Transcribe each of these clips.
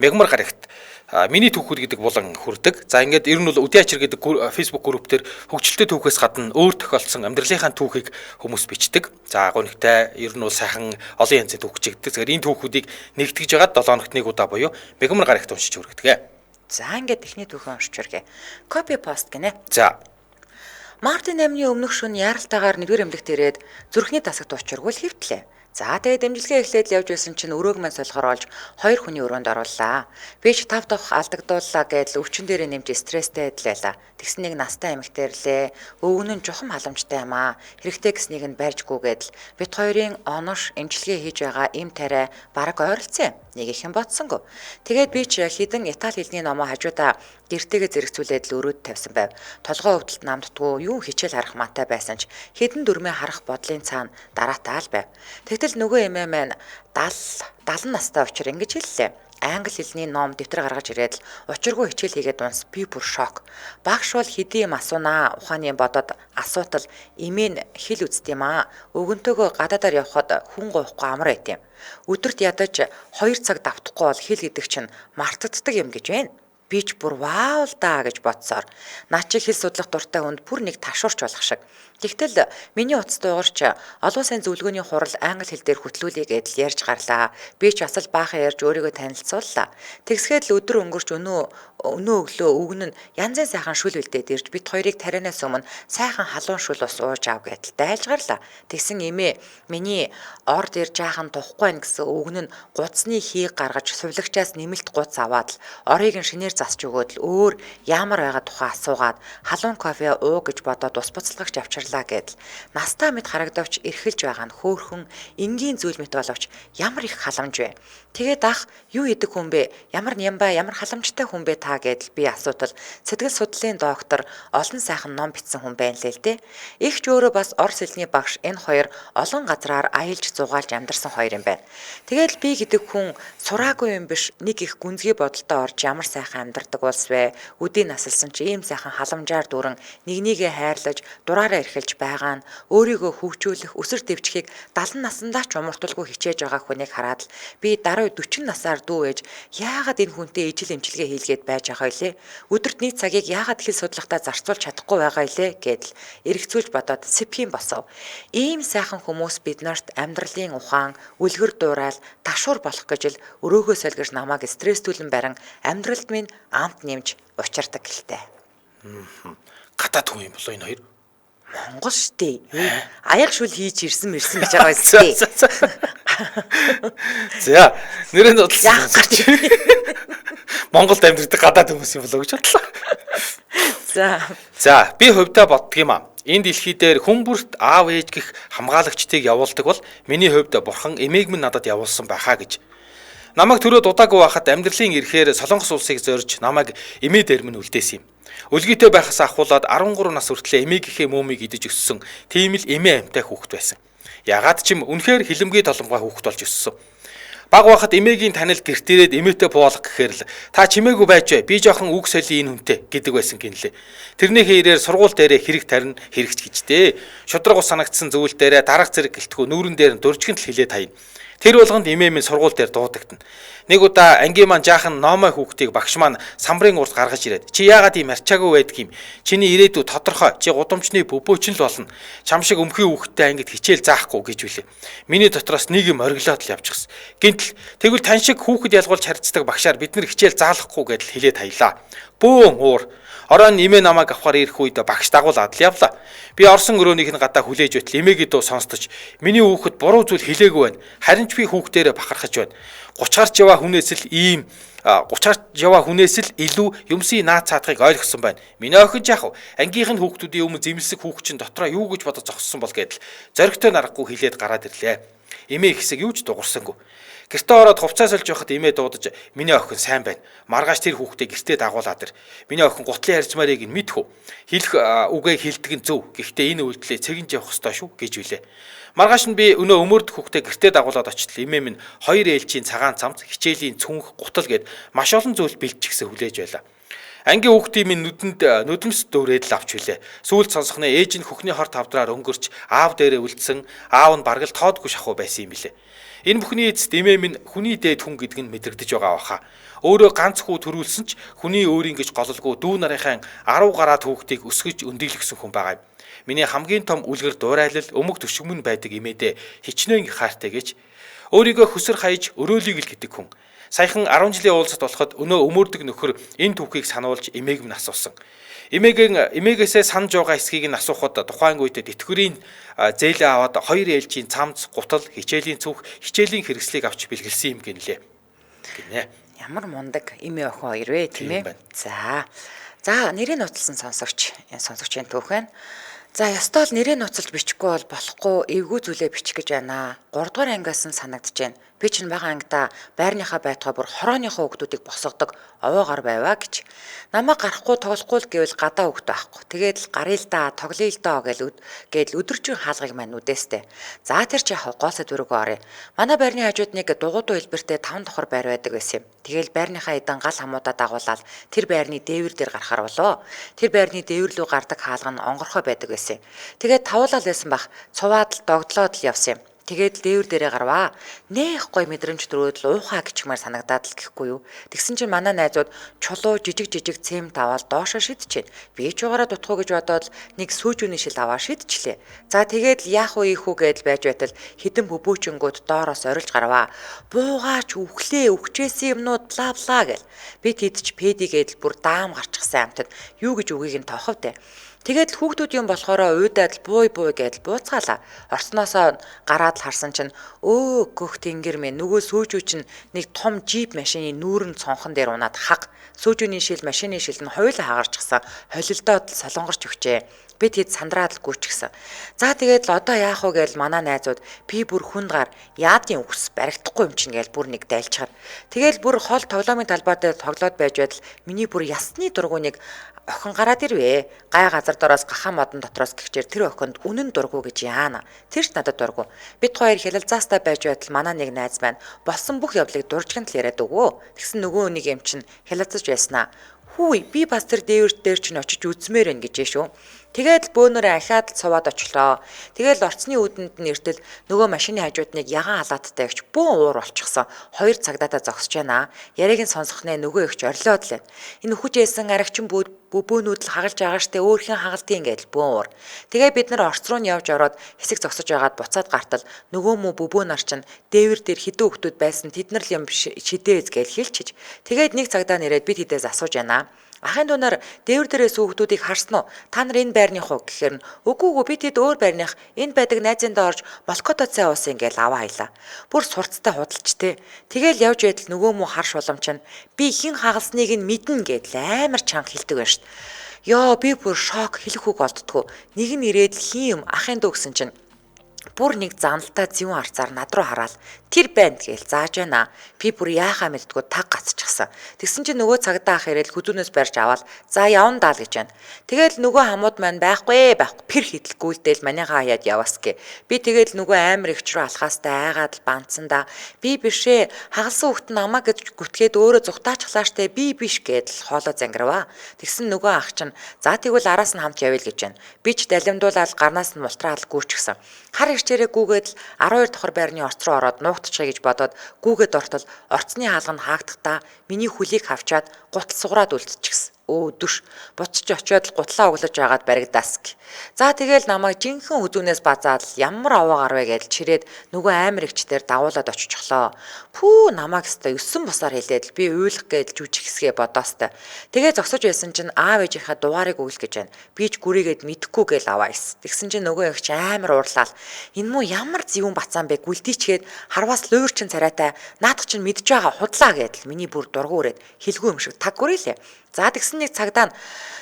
Мегмар гарагт миний түүхүүд гэдэг булан хүрдэг. За ингээд ер нь бол Үдийн ачир гэдэг Facebook групп дээр хөгжилтэй түүхээс гадна өөр тохиолдсон амьдралынхаа түүхийг хүмүүс бичдэг. За гонхтой ер нь бол сайхан олон янзын түүх чигдэг. Тэгэхээр энэ түүхүүдийг нэгтгэж ягаад 7 хоногт нэг удаа буюу Мегмар гарагт уншиж хүргэдэг. За ингээд эхний түүхээ уншиж хүргэе. Copy post гинэ. За Мартин 8-ны өмнөх шөнө яаралтайгаар 1-р эмнэлэгт ирээд зүрхний тасагт учиргуул хэвтлээ. За тэгээд дэмжлэгээ эхлээд явж байсан чинь өрөөг маань солихоор олж 2 хүний өрөөнд орууллаа. Би ч 5 дахь алдагдууллаа гэдэл өвчин дээр нэмж стресстэй байдлаа. Тэгсэн нэг настай эмэгтэй ирлээ. Өвгөн нь жухам халамжтай юм аа. Хэрэгтэй гэснийг нь барьжгүй гэдэл бит хоёрын онош эмчилгээ хийж байгаа им тариа бараг ойролцсон юм. Нэг их юм бодсонгүй. Тэгээд би ч хідэн Итали хэлний номоо хажуудаа гэртээгээ зэрэгцүүлээд л өрөөд тавьсан байв. Толгой өвдөлт намдтгүй юу хичээл харах матай байсан ч хідэн дүрмээ харах бодлын цаана дараатаа л байв. Тэгтэл нөгөө эмээ маань 70 настай учраас ингэж хэллээ. Англи хэлний ном дэвтэр гаргаж ирээд л учиргүй хичээл хийгээд унс би бүр шок. Багш бол хэдий юм асуунаа ухааны бодоод асуудал имийн хэл үзт юм аа. Өвгөнтэйгөө гадаадаар явхад хүн гоохгүй амар байт юм. Өдөрт ядаж 2 цаг давтахгүй бол хэл гэдэг чинь мартагддаг юм гэж байна. Би ч бүр вау л даа гэж бодсоор наа чи хэл судлах дуртай хүнд бүр нэг ташуурч болох шиг. Тэгтэл миний утас дуугарч олон улсын зөвлөгөөний хурал англи хэл дээр хөтлүүлээ гэдэл ярьж гарлаа. Би ч асал баахан ярьж өөрийгөө танилцууллаа. Тэгсгээд л өдөр өнгөрч өнөө өглөө өвгөн нь янзын сайхан шүл үлдээд ирж бит хоёрыг тарианаас өмнө сайхан халуун шүл ус ууж ав гэдэл дайлж гарлаа. Тэгсэн эмээ миний орд ирж жаахан тухгүй байх гэсэн өвгөн нь гуцны хийг гаргаж сувлагчаас нэмэлт гуц аваад л орыг нь шинээр засч өгөөд л өөр ямар байгаа тухай асуугаад халуун кофе уу гэж бодоод ус буцалгагч авчирлаа гэдэл настаа мэд харагдавч эрхэлж байгаа нь хөөхөн энгийн зүйл мэт боловч ямар их халамж вэ. Тэгээд ах юу идэг хүн бэ? Ямар нямбай ямар халамжтай хүн бэ та гэдэл би асуудал сэтгэл судлалын доктор олон сайхан ном бичсэн хүн байна лээ л дээ. Игч өөрөө бас орос хэлний багш энэ хоёр олон газраар аялж зугаалж амьдарсан хоёр юм байна. Тэгээд би гэдэг хүн сураагүй юм биш нэг их гүнзгий бодолтой орж ямар сайхан амьдардаг улс вэ? Үдийн насалсан чи ийм сайхан халамжаар дүүрэн нэгнийгээ хайрлаж дураараа эрхэлж байгаа нь өөрийгөө хөгжүүлэх өсөр дэвчхийг 70 наснда ч умарталгүй хичээж байгаа хүнийг хараад л би дараа 40 насаар дүү ээж яагаад энэ хүнтэй ижил эмчилгээ хийлгээд байж байгаа илээ? Өдөрт нийт цагийг яагаад хэл судлахтаа зарцуулж чадахгүй байгаа илээ гэдэл эргэцүүлж бодоод сэпхийн босов. Ийм сайхан хүмүүс биднэрт амьдралын ухаан, үлгэр дуурайл, ташуур болох гэж л өрөөгөө солигж намайг стресстүүлэн барин амьдралд минь амт нэмж учирдаг гэлтэй. гадаад хүн юм болоо энэ хоёр. Монгол штэ. Аяг шүл хийж ирсэн гэж байгаа юм штэ. За, нэрээ бодлоо. Монголд амьдардаг гадаад хүмүүс юм болоо гэж бодлоо. За, би хувьдаа боддөг юм аа. Энэ дэлхий дээр хүн бүрт аав ээж гэх хамгаалагчдыг явуулдаг бол миний хувьд бурхан эмээг минь надад явуулсан байхаа гэж. Намайг төрөөд удаагүй байхад амьдралын эрхээр Солонгос улсыг зорж намайг эмээ дээр минь үлдээсэн юм. Өлгийтэй байхаас ахуулаад 13 нас хүртэл эмээгийнхээ мөөмийг идэж өссөн. Тийм л эмээ амьтай хүүхэд байсан. Ягаад ч юм үнэхээр хилэмгүй толомгой хүүхэд болж өссөн. Баг байхад эмээгийн танил гэрт ирээд эмээтэй буулгах гэхээр л та чимээгүй байж бай. Би жоохон үг соёлын энэ хүнтэй гэдэг байсан гинлээ. Тэрнийхээ ирээр сургууль дээрээ хэрэг тарина хэрэгч гэжтэй. Шудраг ус санагдсан зүйл дээрээ дарах зэрэг гэлтгүү нүүрэн дээр нь дуржигэн л хилээд хайна. Тэр болгонд эмээ минь сургууль дээр дуудагдана. Нэг удаа ангийн маань жаахан номой хүүхдийг багш маань самбарын урд гаргаж ирээд чи яагаад ийм арчаагүй байдаг юм? Чиний ирээдүй тодорхой. Чи гудамжны бөбөөч л болно. Чам шиг өмхий хүүхдтэй ангид хичээл заахгүй гэж үлээ. Миний дотроос нэг юм ориглоод л явчихсан. Гинтл тэгвэл тань шиг хүүхэд ялгуулж харьцдаг багшаар бид нар хичээл заалахгүй гэдэл хэлээд хаялаа. Бөөн уур. Орон эмээ намайг авахар ирэх үед багш дагуулад л явлаа. Би орсон өрөөнийг нь гадаа хүлээж байтал эмээгийн дуу сонсдож миний хүүхэд буруу зүйл хэлээгүй байна. Харин ч би хүүхдээрээ бахархаж байна. 30 гарч яваа хүнээс л илүү юмсыг наад цаатахыг ойлгосон байна. Миний охин жаах ангийнх нь хүүхдүүдийн өмнө зэмлсэг хүүхчин дотроо юу гэж бодож зогссон бол гэдэл зоригтой нарахгүй хэлээд гараад ирлээ. Эмээ ихсэг юу ч дуурсангүй. Гэртээ ороод хувцас олж явахад эмээ дуудаж миний охин сайн байна. Маргааш тэр хүүхдээ гэртээ дагуулаад ир. Миний охин гутлын харьцмаарыг нь мэдхүү. Хэлэх үгээ хэлдэг нь зөв. Гэхдээ энэ үйлдэлээ цэгэнж явах ёстой шүү гэж үлээ. Маргааш нь би өнөө өмөрд хүүхдээ гэртээ дагуулад очтол эмээ минь 2 ээлжийн цагаан цамц, хичээлийн цүнх, гутал гэд маш олон зүйл бэлтчихсэн хүлээж байлаа. Ангийн хүүхдийн минь нүдэмс дөрөөд л авч хүлээ. Сүүлд сонсохны ээж нь хөхний хор тавдраар өнгөрч аав дээрээ үлдсэн, аав нь бараг л тоодгүй шахуу байсан юм билээ. Энэ бүхний эцэст эмээ минь хүний дээд хүн гэдг нь мэдрэгдэж байгаа баха. Өөрөө ганц хүү төрүүлсэн ч хүний өөрийн гэж гололгүй дүү нарынхаа 10 гараад хүүхдийг өсгөж өндийлгсэн хүн байгаа юм. Миний хамгийн том үлгэр дуурайлал өмг төшгмөн байдаг эмээдээ хичнээн хайртай гэж өөрийгөө хөсөр хаяж өрөөлийг л гэдэг хүн. Саяхан 10 жилийн уулзалт болоход өнөө өмөрдөг нөхөр энэ түүхийг сануулж эмээг минь асуусан. Эмээгээсээ санаж байгаа эсхийг нь асуухад тухайн үед тэтгэврийн зээлээ аваад хоёр ээлжийн цамц, гутал, хичээлийн цүнх, хичээлийн хэрэгслийг авч бэлгэлсэн юм гинлээ. Гинэ. Ямар мундаг эмээ охин хоёр вэ, тийм ээ. За нэрийг нууцлсан сонсогчийн түүх байна. За ёстой л нэрээ нууцлж бичихгүй бол болохгүй эвгүй зүйлээ бичих гэж байна. 3 дугаар ангиас нь санагдаж байна. Би чинь бага ангида байрныхаа байтугай бүр хорооныхоо хүүхдүүдийг босгодог овоогоор байваа гэж. Намайг гарахгүй тоглохгүй л гэвэл гадаа хүүхд байхгүй. Тэгээд л гарыг л да тоглоё л доо гэж өдөржин хаалгыг маань үдээстэй. За тэр чи яг гол сэдвэргөө оръё. Манай байрны хажууд нэг дугуйдуу хэлбэртэй 5 давхар байр байдаг байсан юм. Тэгээл байрныхаа эдэн гал хамуудаа дагуулаад тэр байрны дээвэр дээр гарахаар болоо. Тэр байрны дээвэр лүү гардаг хаалга нь онгорхой байдаг байсан. Тэгээд тавуулаад байсан бах цуваад л догдлоод л явсан юм. Тэгээд дээвэр дээрээ гарваа. Нэх гой мэдрэмж төрөөд л уухаа гिचмээр санагдаад л гэхгүй юу. Тэгсэн чинь манай найзууд чулуу жижиг цэм таваад доошоо шидчихээн. Би ч угаараа дутхуу гэж бодоод нэг сүүжүүний шил аваа шидчихлээ. За тэгээд л яах вэ ийхүү гэдэл байж байтал хідэн бүбүүчингүүд доороос орилж гарваа. Буугаач өгчээсэн юмнууд бла гэл. Би тэдч пэди гэдэл бүр даам гарчихсан амтад юу гэж үгийг нь тооховдэ. Тэгээд л хүүхдүүд юм болохоор уйдаад л бууй гэдэл бууцгаалаа. Орсноосоо гараад л харсан чинь гөх тэнгэр мэн нөгөө сүүжүү чинь нэг том джип машины нүүрэн цонхон дээр унаад хаг сүүжүүний шил машины шил нь хоёулаа хагарчихсан. Холилдоод л солонгорч өгчээ. Би тэд сандраад л гүйчихсэн. За тэгээд л одоо яах вэ гээл манай найзууд би бүр хүндгаар яадын үгс баригдахгүй юм чинь гээл бүр нэг дайлчаар. Тэгээл бүр хол тоглоомын талбай дээр тоглоод байж байтал миний бүр ясны дургуй нэг охин гараад ирвэ. Гай газар дороос гахаа модон дотроос гихчээр тэр охинд үнэн дургуй гэж яана. Тэр ч надад дургуй. Бид хоёр хялалзаастай байж байтал манай нэг найз маань болсон бүх явдлыг дуржигт л яриад өгөө. Тэгсэн нөгөө нэг юм чинь хялалцаж байснаа. Хүй би бас тэр дээвэр дээр чинь очиж үзмээр байна гэжээ шүү. Тэгээд бөөнөрөө ахаад л цуваад очлоо. Тэгээд орцны үүдэнд нь эртэл нөгөө машины хажууд нэг ягаан халааттай ихч бөөн уур болчихсон. 2 цагдаатаа зогсож байна. Яриг нь сонсох нэ нөгөө ихч орлоод л. Энэ хүчээсэн арагчин бүбөөнүүд л хагалж байгаа штэ өөрхийн хагалдیں۔ Гэдэл бөөн уур. Тэгээ бид нар орц руу нь явж ороод хэсэг зогсож байгаад буцаад гартал нөгөө мө бүбөө нар чинь дээвэр дээр хідэн хүүхдүүд байсан тэд нар л юм шидээз гэж хэлчихэж. Тэгээд нэг цагдаа нэрээд бид хідээс асууж байна. Ахын дүүнаар дээвэр дээрээс хүүхдүүдийг харсан уу? Та нар энэ байрных уу гэхээр нь үгүй би тэд өөр байрных энэ байдаг найзандаа орж Москотод цай уусан ингээл аваа хаялаа. Бүр сурцтай худалч те. Тэгэл явж байтал нөгөө муу харш боломч нь би хин хагалсныг нь мэднэ гэдэл амар чанга хэлдэг байна шүү дээ. Йоо би бүр шок хэлэх үг олддгоо. Нэг нь ирээд хин юм ахын дүү гэсэн чинь бүр нэг заналтай зүүн арцаар над руу хараад тэр байна гээл зааж байна. Би бүр яахаа мэддгүү таг гацчихсан. Тэгсэн чинь нөгөө цагдаа ах ирээл хүзүүнээс барьж аваад за явна даа л гэж байна. Тэгэл нөгөө хамууд маань байхгүй пэр хидэлгүүлдээл манийхаа хаяад яваас гэ. Би тэгэл нөгөө амар ихч рүү алхаастай айгаад л бандсандаа би бишээ хагалсан хүүхд намаа гэж гүтгээд өөрөө зүхтаачлааштай би биш гэдэл хоолоо зангирваа. Тэгсэн нөгөө ах чинь за тэгвэл араас нь хамт явъя л гэж байна. Би ч далимдуулаад гарнаас нь мултраал гүйчихсэн. Хар ирчээрээ гүгээд 12 давхар байрны орц руу ороод нуугдчихъя гэж бодоод гүгээд ортол орцны хаалга нь хаагдахдаа миний хөлийг хавчаад гутал сугараад үлдчихсэн. Дүш буцаж очиод л гутлаа өглөж байгаад баригдаас. За тэгэл намайг жинхэнэ хүзүүнээс базаад ямар аваа гарвэ гэж чирээд нөгөө амар игчдэр дагуулад очичихлоо. Пүү намайг өстой 9 бусаар хэлээд би уйлах гэж жүжиг хэсгээ бодоостой. Тэгээ зогсож байсан чинь аав ээжийнхаа дугаарыг өгөл гэж байна. Би ч гүрийгээд мэдэхгүй гээл аваа ис. Тэгсэн чинь нөгөө игч амар уурлаа. Энэ муу ямар зэвүүн бацаан бэ гүлдийчгээд харвас луурчин царайтай наадах чинь мэдж байгаа худлаа гэдэл миний бүр дургуурээд хэлгүй юм шиг таг гүрээлээ. За тэгсэн нэг цагдаа нь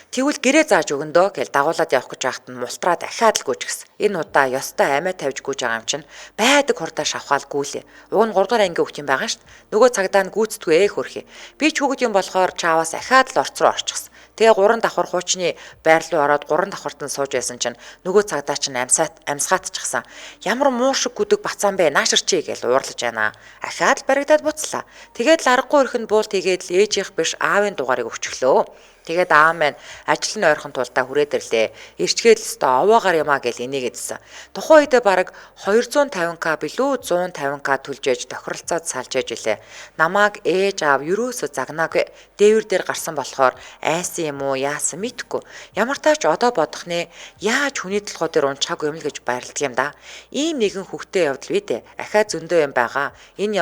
тэгвэл гэрээ зааж өгөндөө гэж дагуулад явах гэж байхад нь мултраа дахиад л гүйчихсэн. Энэ удаа ёстой амиа тавьж гүйж байгаа юм чинь байдаг хурдаа шавхаал гүйлээ. Уг нь 3 дугаар анги хөвт юм байгаа шүү дээ. Нөгөө цагдаа нь гүйцэтгүй хөрхий. Би ч хүүхэд юм болохоор чааваас ахаад л орц руу орчихсон. Тэгээ 3 давхар хуучны байр руу ороод 3 давхарт нь сууж байсан чинь нөгөө цагдаа чинь амсгаатчихсан. Ямар муу шиг гүдэг бацаан бэ? Нааширчээ гэж уурлаж байна. Ахаад баригдаад буцлаа. Тэгээд л аргагүй өрх нь буулт хийгээд л ээжийнх биш аавын дугаарыг өгчлөө. Тэгээд аав маань ажил нь ойрхон тулдаа хүрээд ирлээ. Ирчгээд л өстө овоогоор юмаа гэл энийгэдсэн. Тухайн үедээ бараг 250к билүү 150к төлж ээж тохиролцоод салж ээж илээ. Намааг ээж аав юрөөсө загнаагүй. Дээвэр дээр гарсан болохоор айсан юм уу яасан мэдгүй. Ямар таач одоо бодох нэ яаж хүний толгой дээр унчаагүй юм л гэж баярлдаг юм да. Ийм нэгэн хөвгтэй явдал бий дээ. Ахаа зөндөө юм байгаа. Энэ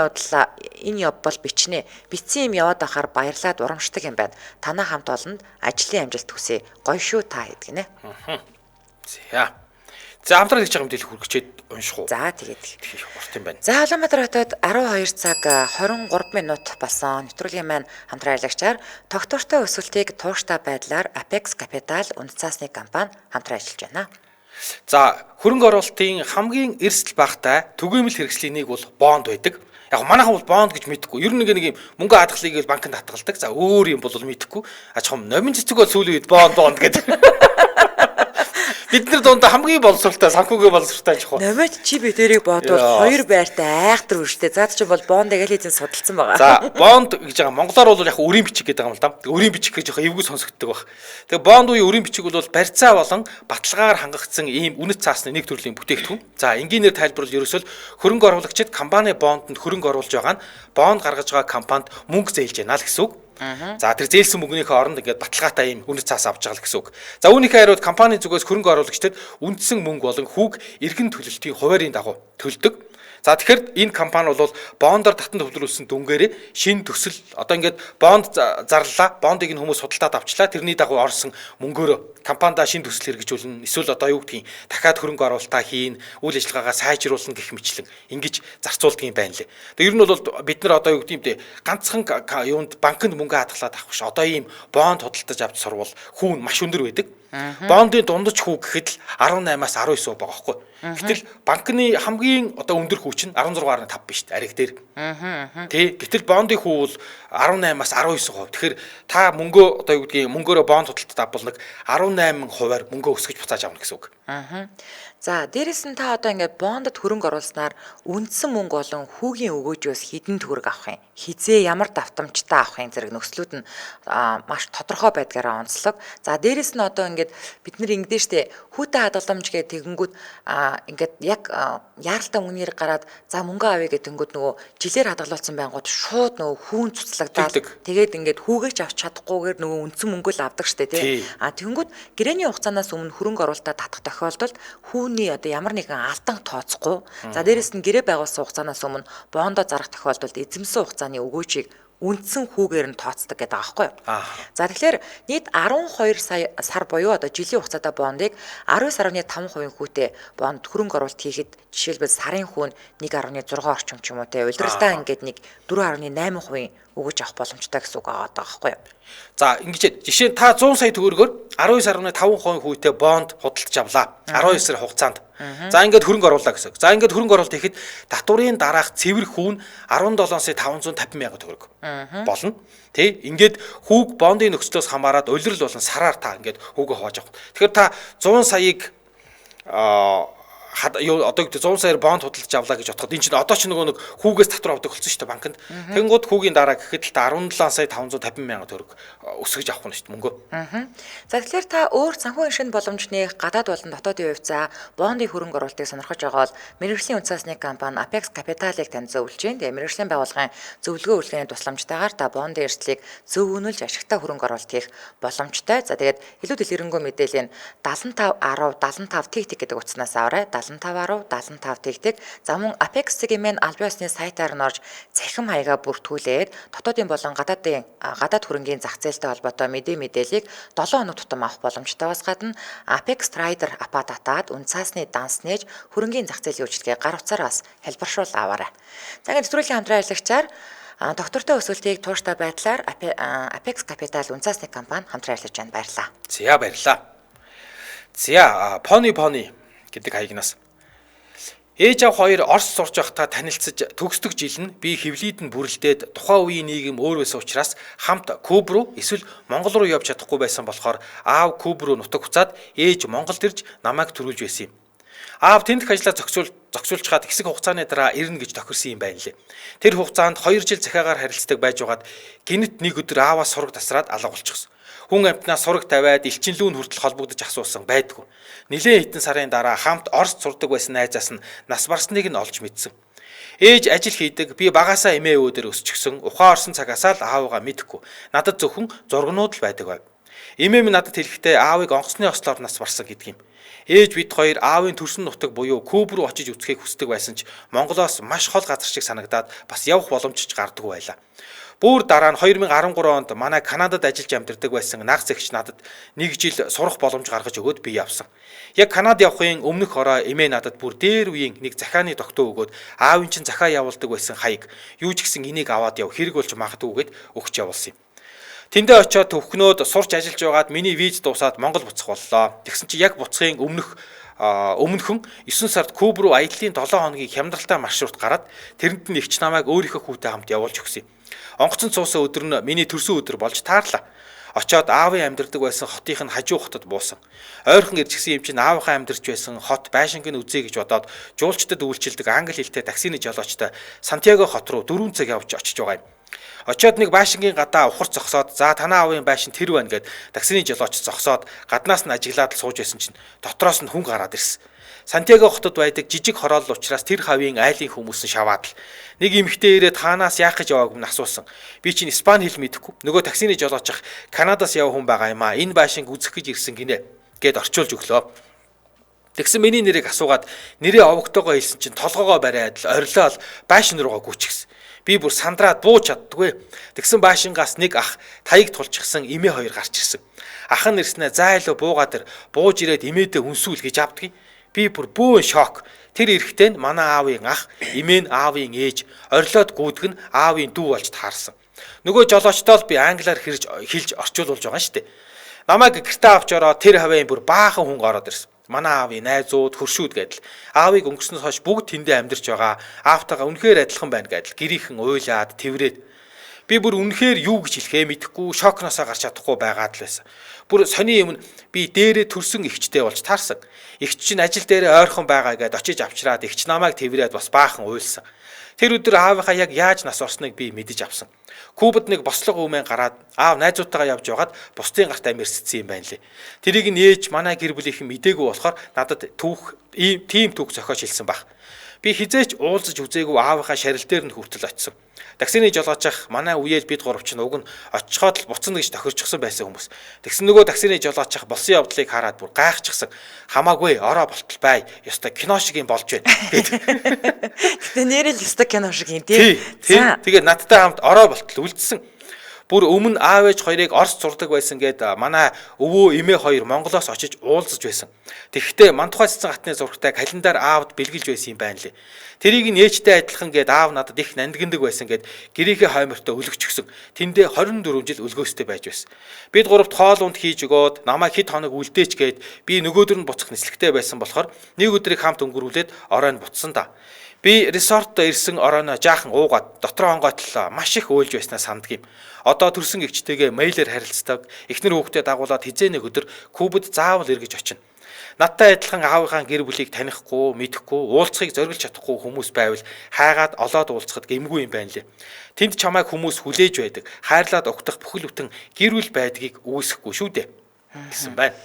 явбал бичнэ. Битсэн юм яваад ахаар баярлаад урамшдаг юм байна. Танаа хамт олонд ажлын амжилт хүсье. Гоё шүү та хэд гинэ. За хамтран хийж байгаа мэдээлэл хүргэчээд унших уу? За тэгээд их урт юм байна. За Улаанбаатар хотод 12 цаг 23 минут болсон. Нэвтрүүлгийн маань хамтран аялагчаар тогтвортой өсөлтийг тууштай байдлаар Apex Capital үнэт цаасны компани хамтран ажиллаж байна. За хөрөнгө оруулалтын хамгийн эрсдэл багтай түгээмэл хэрэгслийн нэг бол бонд байдаг. Яг манайхан бол бонд гэж мэдэхгүй. Ер нь нэг юм мөнгө хадгалыг банкнд хадгалдаг. За өөр юм бол мэдэхгүй. Ачхам номин цэцэг бол сүүлийн үед бонд гэдэг. Бид нар дундаа хамгийн боловсралтай санхүүгийн боловсралтай жих. Номид чи би дээрийг бодвол хоёр байртай айхтар үржтэй. Заад чи бол бонд яг л эзэн судалсан байгаа. За бонд гэж байгаа монголоор бол яг өрийн бичиг гэдэг юм л да. Өрийн бичиг гэж жоохон эвгүй сонсогддог баг. Тэгээ бонд уу өрийн бичиг бол барьцаа болон баталгаагаар хангагдсан ийм үнэт цаасны нэг төрлийн бүтээгдэхүүн. За энгийнээр тайлбарвал ерөөсөө хөрөнгө оруулагчид компани бондонд хөрөнгө оруулж байгаа нь бонд гаргаж байгаа компанид мөнгө зээлж яана л гэсэн үг. За тэр зээлсэн мөнгөнийхөө оронд ингээд баталгаатай ийм үнэт цаас авч байгаа л гэсэн үг. За үүнийхээ хариуд компани зүгээс хөрөнгө оруулагчдад үндсэн мөнгө болон хүүг эргэн төлөлтийн хуваарийн дагуу төлдөг. За тэгэхээр энэ компани бол бондоор татан төвлөрүүлсэн дүнгээрээ шинэ төсөл одоо ингээд бонд зарлаа, бондыг нь хүмүүс судалдаад авчлаа, тэрний дагуу орсон мөнгөөр компанида шинэ төсөл хэрэгжүүлнэ, эсвэл одоо юу гэдгийг дахиад хөрөнгө оруулалтаа хийн, үйл ажиллагаагаа сайжруулна гэх мэтлэн ингэж зарцуулдаг юм байна лээ. Тэгээ ер нь бол бид нар одоо юу гэдэг юм бэ? Ганцхан юунд банкнд мөнгө хадгалаад авах ш. Одоо ийм бонд худалдаж авч сурвал хүүн маш өндөр байдаг. Бондын дундаж хүү гэхэд л 18-аас 19% байгаа байхгүй. Гэтэл банкны хамгийн одоо өндөр хүү чинь 16.5 биш дээ ариг дээр. Тэ гэтэл бондын хүү бол 18-аас 19%. Тэгэхээр та мөнгөө одоо юу гэдгийг мөнгөөрөө бонд худалдаж авбал нэг 18%-аар мөнгөө өсгөж буцааж авна гэсэн үг. За дээрэс нь та одоо ингээд бондод хөрөнгө оруулснаар үндсэн мөнгө болон хүүгийн өгөөжөөс хэдэн төгрөг авах юм? Хизээ ямар давтамжтай авахын зэрэг нөхцлүүд нь маш тодорхой байдгаараа онцлог. За дээрэс нь одоо ингээд бид нар ингэдэж штэ хүүтэй хадгаламж гэх тэгэнгүүт ингээд яг яаралтай мөнгөөр гараад за мөнгө авъя гэх тэгэнгүүт нөгөө жилээр хадгалуулсан байнгут шууд нөгөө хүүн цуцлагдаад тэгээд ингээд хүүгэж авч чадахгүйгээр нөгөө үндсэн мөнгөө л авдаг штэ тий. Тэгэнгүүт гэрээний хугацаанаас өмнө хөрөнгө оруулалтаа татах тохиолдолд хүүний одоо ямар нэгэн алдан тооцохгүй. За дээрэс нь гэрээ байгуулсан хугацаанаас өмнө бондо зарах тохиолдолд эзэмсэн хугацааны өгөөжийг үндсэн хүүгээр нь тооцдог гэдэг аахгүй юу. За тэгэхээр нийт 12 сар буюу одоо жилийн хугацаатай бондыг 19.5% хүүтэй бонд хөрөнгө оруулалт хийхэд жишээлбэл сарын хүүн 1.6 орчим ч юм уу те улиралдаа ингээд нэг 4.8% өгөж авах боломжтой гэсэн үг байгаа байхгүй юу. За ингэж жишээ нь та 100 сая төгрөгөөр 19.5% хүүтэй бонд худалдаж авлаа. 12 сар хугацаанд. За ингээд хөрөнгө оруулаа гэсэн. За ингээд хөрөнгө оруулалт хийхэд татврын дараах цэвэр хүүн 17 сая 550 мянган төгрөг болно. Тэ ингээд хүүг бондын нөхцлөөс хамаарат улирал болон сараар та ингээд хүүгээ хувааж авах. Тэгэхээр та 100 саяыг одоо 100 саяар бонд худалдаж авлаа гэж бодоход энэ чинь одоо ч нөгөө нэг хүүгээс татвар авдаг болсон шүү дээ банкнд. Тэнгууд хүүгийн дараа гэхэд л та 17 сая 550 мянган төгрөг өсгөж авах нь шүү дээ мөнгөө. За тэгэхээр та өөр санхүү шинэ боломжны гадаад болон дотоодын хувьд за бондын хөрөнгө оруулалтыг сонирхож байгаа бол мэргэжлийн үнцасны компани Apex Capital-ыг тань зөвлөж байна. Тэгээ мэргэжлийн байгууллагын зөвлөгөө үйлчлэгийн тусламжтайгаар та бондын эрсдлийг зөв үнэлж ашигтай хөрөнгө оруулалт хийх боломжтой. За тэгээд илүү дэлгэрэнгүй мэдээлэл нь 75 10 75 тэг гэдэг утаснаас аваарай. 75 10 75 тэг. За мөн Apex-ийн мэн албан ёсны сайтаар нь орж цахим хаягаа бүртгүүлээд дотоодын болон гадаад хөрөнгийн зах зээлтэй холбоотой мэдээллийг 7 хоног тутам авах боломжтойгоос гадна Apex Trader апа татаад үнцаасны данс нээж хөрөнгийн зах зээлийн үйлчлэгээ гар утсаар бас хэлбэршуул аваарай. За ингээд нэвтрүүлгийн хамтран ажиллагчаар доктортой өсөлтийг тууштай байдлаар Apex Capital үнцаасны компани хамтран ажиллаж байна. Баярлалаа. За баярлалаа. За Pony гэдэг хаягнаас ээж аав хоёр Орос сурч байхдаа танилцж төгсдөг жил нь би хэвлийд нь бүрлдээд тухайн үеийн нийгэм өөр байсан учраас хамт Куб руу эсвэл Монгол руу явж чадахгүй байсан болохоор аав Куб руу нутаг хуцаад ээж Монголд ирж намайг төрүүлж байсан юм. Аав тэндх ажлаа зогсуулчихад хэсэг хугацааны дараа ирнэ гэж тохирсон юм байна лээ. Тэр хугацаанд 2 жил захиагаар харилцдаг байж байгаад гинт нэг өдөр ааваа сураг тасраад алга болчихсон. Хүн амтнаа сураг тавиад элчинлүүн хүртэл холбогдож асуусан байдгүй. Нилээн хэдэн сарын дараа хамт Оросд сурдаг байсан найзаас нь нас барсныг нь олж мэдсэн. Ээж ажил хийдэг, би багасаа эмээ өвдөр өсчихсөн. Ухаан орсон цагаасаа л аавгаа мэдэхгүй. Надад зөвхөн зургнууд л байдаг байв. Эмээ минь надад хэлэхдээ аавыг онгоцны ослоор нас барсан гэдэг юм. Ээж бид хоёр аавын төрсөн нутаг буюу Куб руу очиж үзэхийг хүсдэг байсан ч Монголоос маш хол газар шиг санагдаад бас явах боломж ч гардаггүй байлаа. Бүр дараа нь 2013 онд манай Канадад ажиллаж амьдардаг байсан нагц эгч надад 1 жил сурах боломж гаргаж өгөөд би явсан. Яг Канад явахын өмнөх ороо эмээ надад бүр дээр үеийн нэг захааны тогтоо өгөөд аавын чинь захаа явуулдаг байсан хаяг юу ч гэсэн энийг аваад яв хэрэг болж магадгүйгээд өгч явуулсан юм. Тэндээ очиод төвхнөөд сурч ажиллаж байгаад миний виз дуусаад Монгол буцах боллоо. Тэгсэн чи яг буцахын өмнөхөн 9 сард Куб руу аяллаа 7 хоногийн хямдралтай маршрут гараад тэрэнд нь эгч намайг өөрийнхөө хүүтэй хамт явуулж өгсөн юм. Онгоцон цуусан өдөр нь миний төрсөн өдөр болж таарлаа. Очоод аавын амьдардаг байсан хотын хажуу хотод буусан. Ойрхон ирж гисэн юм чинь аавынхаа амьдарч байсан хот байшинг нь үзье гэж бодоод жуулчдад үйлчилдэг англи хэлтэй таксины жолоочтой Сантьяго хот руу 4 цаг явж очиж байгаа юм. Очоод нэг байшингийн гадаа ухар зогсоод за танаа аавын байшин тэр байна гэд таксины жолооч зогсоод гаднаас нь ажиглаад л сууж байсан чинь дотроос нь хүн гараад ирсэн. Сантьяго хотод байдаг жижиг хороолол учраас тэр хавийн айлын хүмүүс нь шаваад л нэг эмэгтэй ирээд хаанаас яах гэж явааг нь асуусан. Би чинь испани хэл мэдэхгүй. Нөгөө таксины жолооч Канадаас явах хүн байгаа юм аа. Энэ байшинг үзэх гэж ирсэн гинэ гэд орчуулж өглөө. Тэгсэн миний нэрийг асуугаад нэрээ овогтойгоо хэлсэн чинь толгоогоо бариад л орилоод байшин руугаа гүйчихсэн. Би бүр сандраад бууж чаддгүй. Тэгсэн байшингаас нэг ах таяг тулчихсан эмээ хоёр гарч ирсэн. Ах нь ирснээр зайлуу буугаа тэр бууж ирээд эмээдээ үнсүүл гэж авдгийг. Би бүр бөөн шок. Тэр эрэхтэн манай аавын ах, эмээ нь аавын ээж, орилоод гүйдэг нь аавын дүү болж таарсан. Нөгөө жолоочтой л би англиар хэлж орчуулж байгаа шүү дээ. Намайг гэртээ авч ороод тэр хавийн бүр баахан хүн ороод ирсэн. Манай аавын найзууд, хөршүүд гэдэл аавыг өнгөрснөөс хойш бүгд тэндээ амьдарч байгаа. Аавтайгаа үнэхээр адилхан байна гэдэл гэрийнхэн уйлаад тэврээд би бүр үнэхээр юу гэж хэлэхээ мэдэхгүй шокносоо гарч чадахгүй байгаад л байсан. Бүр сони юм би дээрээ төрсөн эгчтэй болж таарсан. Эгч чинь ажил дээрээ ойрхон байгаа гэдээ очиж авчираад эгч намайг тэврээд бас баахан уйлсан. Тэр өдөр аавынхаа яг яаж нас орсныг би мэдэж авсан. Кубад нэг бослого өмнө гараад аав найзуудтайгаа явж байгаад бусдын гарт амьэрсцсэн юм байна лээ. Тэрийг нь ээж манай гэр бүлийнхэн мдээгүй болохоор надад тийм түүх зохиож хэлсэн баг. Би хизээч уулзаж үзээгүй аавынхаа шарил дээр нь хүртэл очисон. Таксины жолооч манай үеэл бид гурав чинь уг нь очиход л буцна гэж тохирчихсан байсан хүмүүс. Тэгсэн нөгөө таксины жолооч болсон явдлыг хараад бүр гайхчихсан. Хамаагүй ороо болтол бай. Ёстой кино шиг юм болж байна гэд. Гэтэ нэрэл ёстой кино шиг юм тий. Тэгээ надтай хамт ороо болтол үлдсэн. Бүр өмнө аав ээж хоёрыг Оросд сурдаг байсан гэд манай өвөө эмээ хоёр Монголоос очиж уулзаж байсан. Тэгэхдээ Мантухай цэцэн гатны зурагтай календар аавд бэлгэлж байсан юм байна лээ. Тэрийг нь ээжтэй адилхан гэд аав надад их нандиндаг байсан гэд гэрийнхээ хоймортой өлгөчихсөн. Тэндээ 24 жил өлгөөстэй байж байсан. Бид гуравт хоол унд хийж өгөөд намайг хэд хоног үлдээч гэд би нөгөөдөр нь буцах нислэгтэй байсан болохоор нэг өдрийг хамт өнгөрүүлээд оройн буцсан да. Би resort ирсэн оройноо жаахан уугаад дотроо онгойтл маш их уйлж байснаа санддаг юм. Одоо төрсөн эгчтэйгээ мэйлээр харилцдаг. Эхнэр хүүхдээ дагуулад хизээ нэг өдөр Кубад заавал эргэж очино. Надтай адилхан аавынхаа гэр бүлийг танихгүй, мэдэхгүй, уулзахыг зориулж чадахгүй хүмүүс байвал хайгаад олоод уулзахад гэмгүй юм байна лээ. Тэнд чамайг хүмүүс хүлээж байдаг. Хайрлаад огтох бүхэл бүтэн гэр бүл байдгийг үүсэхгүй шүү дээ гэсэн байна.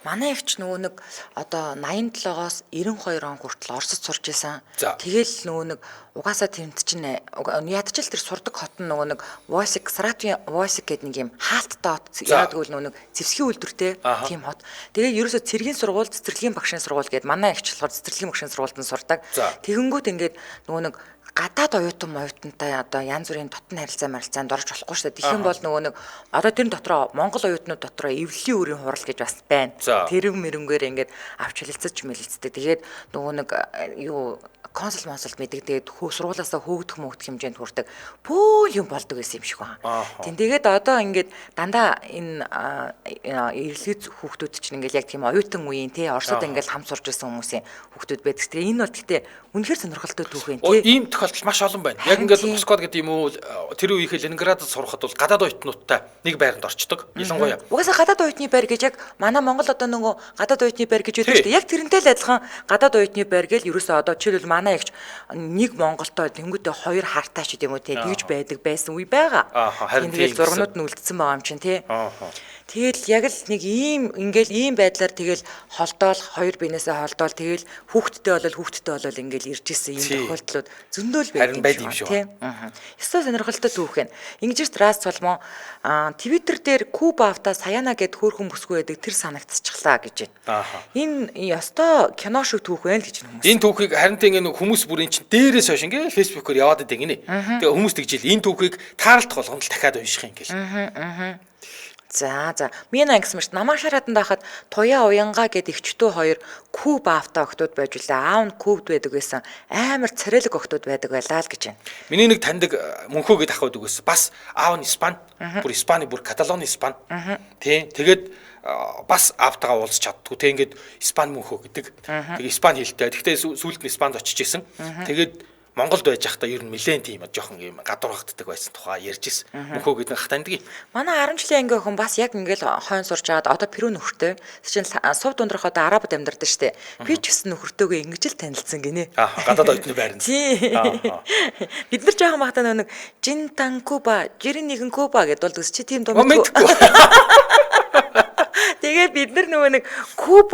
Манай эгч нөгөө нэг одоо 87-оос 92 он хүртэл Оросд сурч исэн. Тэгэл нөгөө нэг угаасаа тэмд чинь ядчил тэр сурдаг хот нь нөгөө нэг Войсик гэдэг нэг юм хаалттай хот. Яг гэвэл нөгөө нэг зэвсгийн үйлдвэртэй тийм хот. Тэгээ ерөөсө цэргийн сургууль, цэцэрлэгийн багшийн сургууль гэдэг манай эгч болохоор цэцэрлэгийн багшийн сургуульд нь сурдаг. Тэгэнгүүт ингээд нөгөө нэг гадаад оюутантай одоо янз бүрийн дотн харилцаанд орж болохгүй шүү дээ. Тэгэх юм бол нөгөө нэг одоо тэр дотроо Монгол оюутнууд дотроо эвлэлийн үрийн хурал гэж бас байна. Тэр мөрөнгөөр ингээд авч хэлэлцэж мэлэлцдэг. Тэгээд нөгөө нэг юу консул монсолд мэддэг. Тэгээд сургуулаасаа хөөгдөх хэмжээнд хүрдэг. Пүүл юм болдог гэсэн юм шиг байна. Тийм тэгээд одоо ингээд дандаа энэ эрэлхийлж хүүхдүүд чинь ингээд яг тийм оюутан үеийн тий Оросод ингээд хам сурж ирсэн хүмүүсийн хүүхдүүд байдаг. Тэгээд энэ бол гэхдээ үнэхээр сонирхолтой түүх юм тий. Ийм тохиолдол маш олон байна. Яг ингээд Москвад гэдэг юм уу тэр үеийнхээ Ленинградд сурахад бол гадаад оюутнуудтай нэг байранд орчдөг. Ялангуяа. Угаасаа гадаад оюутны байр гэж яг манай Монгол одоо нөгөө гадаад оюутны байр гэж байдаг шүү дээ. Яг тэрнтэй л адилхан гадаад оюутны байр гэл ерөөсөө одоо жишээлбэл манай ягч нэг Монголтой тэнгуүдээ хоёр хартаа ч гэдэм үү тий тэгж байдаг байсан үе байгаа. Тэгээд зургнууд нь үлдсэн байгаа юм чинь тий. Тэгэл яг л нэг ийм байдлаар тэгэл холдоол хоёр биенээсээ холдоол тэгэл хүүхдтэй болол ингээл ирж исэн ийм тохиолдлууд зөндөл байдаг юм шиг тий. Ёстой сонирхолтой түүх юм. Ингэж Страс цолмоо Твиттер дээр Куба авта Саяна гэд хөөрхөн бүсгүй байдаг тэр санагдчихлаа гэж байна. Энэ ёстой кино шиг түүх байна л гэж хүмүүс. Энэ түүхийг харин тийм нэг хүмүүс бүрийн чинь дээрээс хойш ингээл фэйсбүүкээр яваад байдаг гинэ. Тэгээ хүмүүс тэгжил энэ түүхийг тааралт болгонд л дахиад унших юм гээл. За миний ангис мэрт намаа шараатанд байхад Туяа Уянга гэд эгчтүү хоёр Куба авта охтууд байж үлээ. Аав нь Кубд байдаг байсан. Амар царайлаг охтууд байдаг байлаа л гэж байна. Миний нэг таньдаг мөнхөө гэд ах байдаг байсан. Бас аав нь Испани, бүр Испани, бүр Каталоны Испани. Тий. Тэгээд бас автагаа уулзч чаддгүй. Тэг ингээд Испани мөнхөө гэдэг. Тэг Испани хэлтэй. Гэхдээ сүүлд нь Испанд очиж исэн. Тэгээд Монголд байж байхдаа ер нь нэлээд тийм жоохон юм гадуурхагддаг байсан тухай ярьж ирсэн. Мөнхөө гэдэг ах таньдаг юм. Манай 10 жилийн анги охин бас яг ингээл хойно сурч аваад одоо Перу нөхөртэй. Чинь сув дундрах одоо Арабад амьдардаг штэ. Би ч гэсэн нөхөртөөгөө ингэж л танилцсан гинэ. Гадаад оюутны байранд. Бид нар жоохон багтаа нэг Жинтан Куба, Жиринигэн Куба гэдээ болдог чи тийм дуу мэдгүй. Тэгээд бид нар нөгөө нэг Куб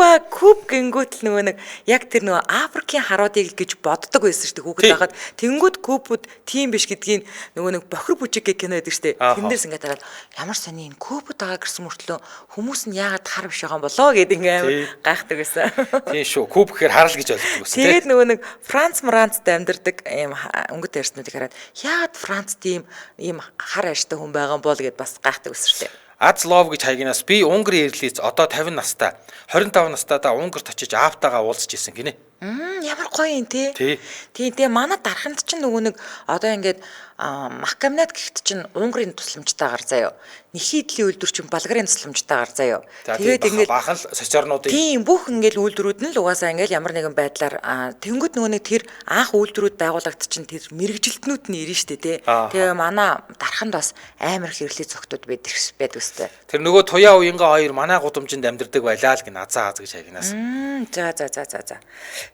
гингүүт нөгөө нэг яг тэр нөгөө Африкийн харуудыг гэж боддог байсан шүү дээ хүүхэд байхад. Тэнгүүд Кубуд тийм биш гэдгийг нөгөө нэг бохир бүжиг гэх кино байдаг шүү дээ. Тэндээс ингээд хараад ямар сони энэ Кубуд байгаа гэсэн мөртлөө хүмүүс нь яагаад хар биш байгаа болоо гэдэг ингээд амар гайхдаг байсан. Тийм шүү. Куб гэхээр харал гэж ойлгодог байсан. Тэгээд нөгөө нэг Францд амьдардаг ийм өнгөт арьснуудыг хараад яагаад Франц тийм ийм хар арьстай хүн байгаа юм бол гэд бас гайхдаг байсан шүү дээ. Азлов гэж хайгнаас би Унгарын эрлиз одоо 50 настай 25 настайдаа Унгарт очиж аавтайгаа уулзж исэн гинэ. Ямар гоё юм те. Тий. Манай дарханд чинь нөгөө нэг одоо ингээд Маккамнат гэхт чинь Унгарын тусламжтайгаар заяа. Нэхийдлийн үйлдвэр чинь Болгарын тусламжтайгаар заяа. Тэгээд ингээд бахан социорнуудын тийм бүх ингээд үйлдвэрүүд нь л угаасаа ингээд ямар нэгэн байдлаар тэнгууд нөгөө нэг тэр анх үйлдвэрүүд байгуулагт чинь тэр мэрэгжилтнүүд нь ирнэ штэ те. Тэгээ манай дарханд бас амар хэрлий цогтууд байдаг өстэй. Тэр нөгөө Туяа Уянга хоёр манай гудамжинд амьдардаг байлаа л гин азаа гэж хайгнаас.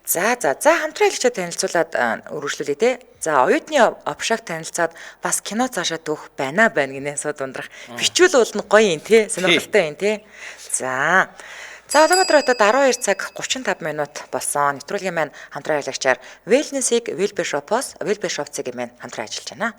За хамтран хэлчээ танилцуулаад өргөжлүүлээ те. За оюутны опшаг танилцаад бас кино цаашаа түүх байна гинэ сууд ундрах. Бичвэл уулна гоё юм те. Сонирхолтой юм те. За Улаанбаатар хотод 12 цаг 35 минут болсон. Нэвтрүүлгийн маань хамтран хэлэгчээр Wellness-ийг Wellbishop-ыг маань хамтран ажиллаж байна.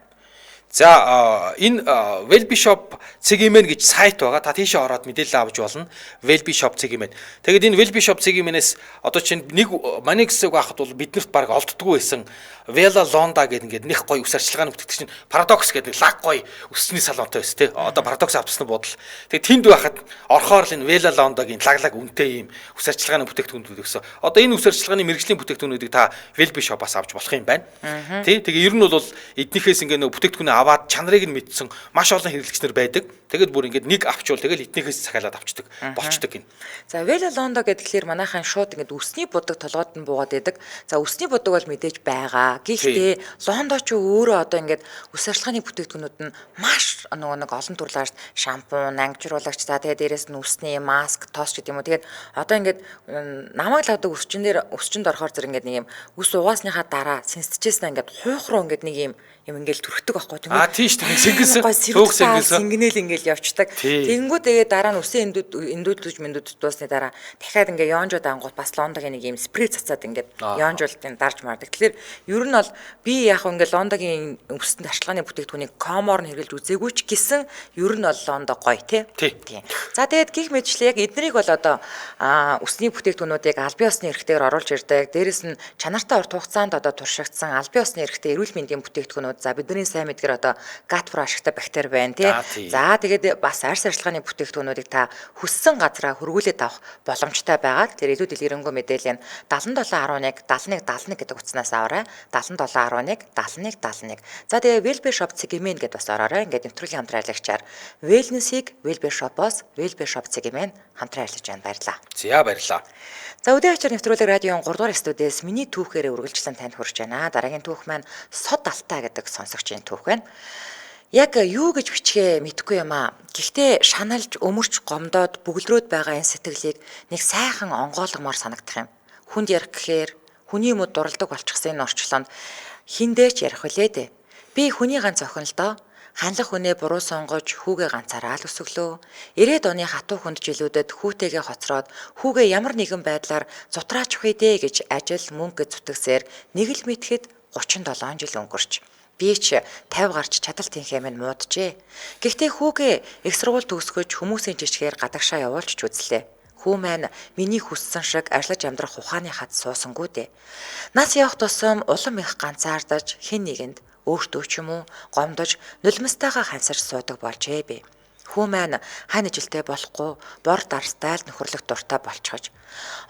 За энэ Wellbishop CGM гэж сайт байгаа. Та тийшээ ороод мэдээлэл авч болно. Wellbishop CGM. Тэгээд энэ Wellbishop CGM-ээс одоо чинь нэг маний гэсэг байхад бол биднэрт баг олддгүй байсан Vela Londa гэдэг нэг гоё ус арчилгааны бүтээгдэхүүн Paradox гэдэг лаг гоё өссөний салонтой байсан тий. Одоо Paradox авцсан бодол. Тэгээд тэнд байхад орхоор л энэ Vela Londa-гийн лаглаг үнэтэй ийм ус арчилгааны бүтээгдэхүүнүүд өгсөн. Одоо энэ ус арчилгааны мэрэгжлийн бүтээгдэхүүнүүдийг та Wellbishop-аас авч болох юм байна. Тий. Тэгээ ер нь бол эднийхээс ингээ нөө бүтээгдэхүүнээ аваад чанарыг нь мэдсэн маш олон хэрэглэгчнэр байдаг. Тэгээд бүр ингээд нэг авчвал тэгэл эднийхээс захиалаад авчдаг болчдөг гин. За Vela Londa гэхэлэр манайхан шууд ингээд үсний будаг толгойд нь буугаад байдаг. За үсний будаг бол мэдээж байгаа. Гэхдээ Лондо ч өөрөө одоо ингээд ус арчилгааны бүтээгдэхүүнүүд нь маш нэг олон төрлөөр шампунь, ангижруулагч за тэгээд дээрэс нь үсний маск, тоос гэдэг юм уу. Тэгээд одоо ингээд намайг л одоо өсчөнд орохоор зэрэг ингээд нэг юм үс угаасныхаа дараа сэнсчээснээ ингээд хуйх руу ингээд нэг юм ингээл түрхдэг байхгүй тийм үү? Тийм шүү дээ. Сэнгэлсэн. Сингэнэл ингээл явцдаг. Тэнгүү тэгээ дараа нь үсэн эндүүдж дуусны дараа дахиад ингээ ёонжод ангууд бас Лондогийн нэг юм спрей цацаад ингээд ёонжуултын дарж мардаг. Тэгэхээр ер нь бол би яг ингээ Лондогийн үсэнд арчилгааны бүтээгдэхүүнийг комоор нь хэрэглэж үзээгүй ч гэсэн ер нь бол Лондо гоё тийм. За тэгээд гих мэдчлээ яг эднэрийг бол одоо үсний бүтээгдэхүүнүүдийг аль бие усны эрхтэйгээр оруулж ирдэг. Дээрэс нь чанартай урт хугацаанд одоо туршигдсан аль бие усны эрхтэй эрүүл мэндийн бүтээгдэхүүнүүд за бидний сайн мэдгээр одоо GATPro ашигтай бактери байна тий. За тэгээд бас арьс арчилгааны бүтээгдэхүүнүүдийг та хүссэн газараа хөргүүлээд авах боломжтой байгаа. Тэр илүү дэлгэрэнгүй мэдээлэл нь 7711 71 71 гэдэг утаснаас аваарай. 7711 71 71. За тэгээ Wellbear Shop Цэгмэн гэдээ бас ороорой. Ингээд нэвтрүүлгийн хамтраалагчаар Wellness-ийг Wellbear Shop-оос Wellbear Shop Цэгмэн хамтран ажиллаж байна. Баярлалаа. За баярлалаа. За өдөө ачаар нэвтрүүлэг радион 3 дугаар студиэс миний түүхээр үргэлжлэн танд хүрч байна. Дараагийн түүх маань Сод Алтай гэдэг сонсогчийн түүх байна. Яг юу гэж бичгээ мэдэхгүй юм аа. Гэхдээ шаналж, өмөрч, гомдоод бүглрөөд байгаа энэ сэтгэлийг нэг сайхан онгойлгомоор санагдах юм. Хүнд ярих гэхээр хүний юмуд дуралдаг болчихсон энэ орчлоонд хиндээч ярих үлээ дээ. Би хүний ганц охин л доо. Ханлах хүнээ буруу сонгож хүүгээ ганцаараа л өсөглөө. 90-ад оны хатуу хүнд жилүүдэд хүүтэйгээ хоцроод хүүгээ ямар нэгэн байдлаар зутраач ухъя гэж ажил мөнгө зүтгэсээр нэг л мэтгэд 37 жил өнгөрч. Би ч 50 гарч чадал тэнхээ минь мууджээ. Гэхдээ хүүгээ их сургууль төгсгөж хүмүүсийн жишгээр гадагшаа явуулж үзлээ. Хүү маань миний хүссэн шиг ажиллаж амьдрах ухааны хад суусангүй дээ. Нас явах тусам улам их ганцаардаж хэн нэгэнд өөртөө ч юм уу гомдож нулимстайгаа хансарч суудаг болжээ би. Хүү маань хань ижилтэй болохгүй бор дарстайл нөхөрлөх дуртай болчихож.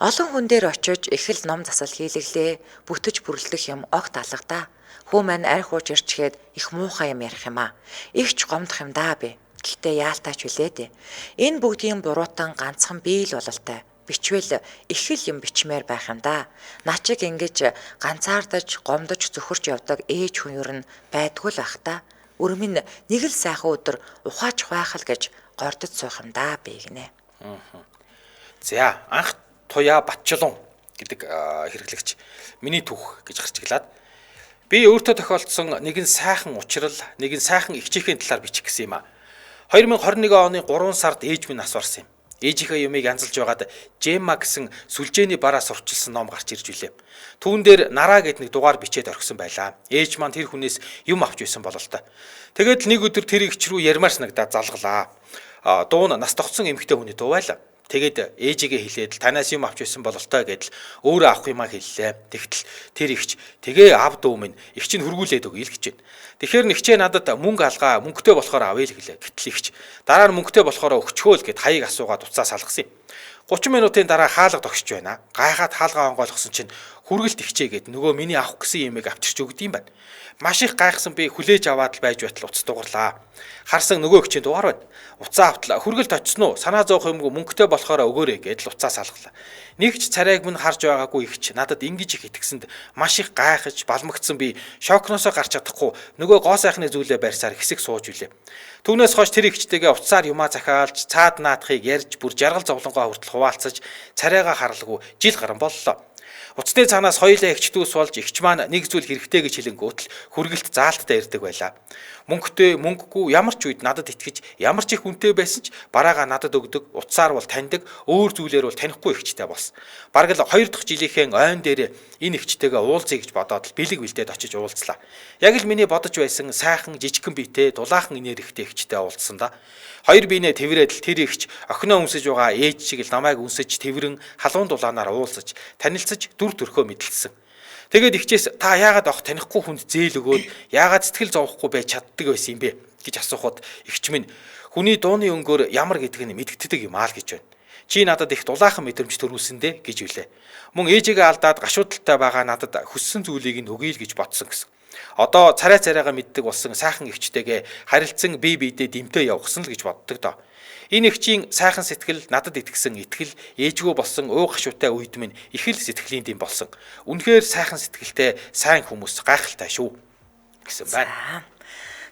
Олон хүн дээр очиж их л ном засал хийлэглээ. Бүтэж бүрлдэх юм огт алгадаа. Хүү маань арх ууж ирчгээд их муухай юм ярих юм аа. Игч гомдох юм даа би. Гэхдээ яалтаач үлээ дээ. Энэ бүгдийн буруутан ганцхан би л бололтой. Бичвэл их л юм бичмээр байх юм да. Начиг ингэж ганцаардаж, гомдож зөвхөрч явдаг ээж хүн ер нь байдгүй л ах та. Өрмөн нэг л сайхан өдөр ухаач байхал гэж гордож суух юм да би гинэ. За анх туяа Батчулуун гэдэг хэрэглэгч миний түүх гэж гарч иглаад би өөртөө тохиолдсон нэгэн сайхан учрал, нэгэн сайхан ихчээхийн талаар бичих гэсэн юм а. 2021 оны 3 сард ээж минь нас барсан юм. Ээжийнхээ юмыг янзалж байгаад Жема гэсэн сүлжээний бараа сурчилсан ном гарч ирж билээ. Түүн дээр Нараа гэд нэг дугаар бичээд орхисон байлаа. Ээж маань тэр хүнээс юм авч байсан бололтой. Тэгээд л нэг өдөр тэр игч рүү ярмаар санагдаад залгалаа. Дуун нас тогтсон эмэгтэй хүний дуу байлаа. Тэгээд ээжигээ хэлээд л танаас юм авч байсан бололтой гэдэл өөрөө авах юмаа хэллээ. Тэгтэл тэр игч тэгээ ав дүү минь игч нь хөргүүлээд өгье л гэж байна. Тэгэхээр нэгчээ надад мөнгө алгаа, мөнгөтэй болохоор авъя л гэлээ. Гэтэл игч дараа нь мөнгөтэй болохоор өгчхөө л гэд хаяг асуугаад уцаа салгасан юм. 30 минутын дараа хаалга тогсож байна. Гайхаад хаалгаа онгойлгосон чинь хүргэлт ихчээгээд нөгөө миний авах гэсэн юмыг авчирч өгд юм байна. Маш их гайхсан би хүлээж аваад л байж байтал уц дугарлаа. Харсан нөгөө ихчийн дугаар байна. Уцаа автлаа. Хүргэлт очсон уу? Санаа зовох юмгүй мөнгөтэй болохоор өгөөрэй гэдэл уцаа салглаа. Нэгч царайг минь харж байгаагүй ихч надад ингэж их итгэсэнд маш их гайхаж балмагцсан би шокносоо гарч чадахгүй нөгөө гоо сайхны зүйлээ барьсаар хэсэг сууж үлээ. Түүнээс хойш тэр ихчтэйгээ уцаар юмаа захиалж цаад наадахыг ярьж бүр жаргал зовлонгоо хүртэл хуваалцаж царайгаа харалгүй жил гарan боллоо. Уцны цаанаас хоёулаа ихч дүүс болж ихч маань нэг зүйл хэрэгтэй гэж хэлэнгүүт л хүргэлт заалттай ирдэг байлаа. Мөнгөтэй мөнгөгүй ямар ч үед надад итгэж ямар ч их үнэтэй байсан ч бараагаа надад өгдөг, утсаар бол таньдаг, өөр зүйлээр бол танихгүй ихчтэй болсон. Бараг л 2 дахь жилийнхээ ойн дээр энэ ихчтэйгээ уулзъя гэж бодоод л бэлэг бэлдээд очиж уулзлаа. Яг л миний бодож байсан сайхан жижигхэн биетэй дулаахан инээрхтэй ихчтэй уулзсан да. Хоёр биенээ тэврээд л тэр ихч охиноо үнсэж байгаа ээж шиг л намайг үнсэж тэврэн халуун дулаанаар уулзаж танилцаж дүр төрхөө мэдлсэн. Тэгээд ихчээс та яагаад авах танихгүй хүнд зээл өгөөд яагаад сэтгэл зовхгүй байж чаддаг байсан юм бэ гэж асуухад ихч минь хүний дууны өнгөөр ямар гэдгийг мэдгэддэг юм аа л гэж байна. Чи надад их дулаахан мэдрэмж төрүүлсэндэ гэж үлээ. Мөн ээжигээ алдаад гашуудалтай байгаа надад хүссэн зүйлийг нь өгье л гэж бодсон гэсэн. Одоо царай царайгаа мэддэг болсон сайхан ихчтэйгээ харилцсан бие биедээ дэмтэй явахсан л гэж боддог доо. Энэ ихчийн сайхан сэтгэл надад итгэсэн итгэл ээжгүй болсон уу гашуутай үед минь их л сэтгэлийн дэм болсон. Үнэхээр сайхан сэтгэлтэй сайн хүмүүс гайхалтай шүү гэсэн байна.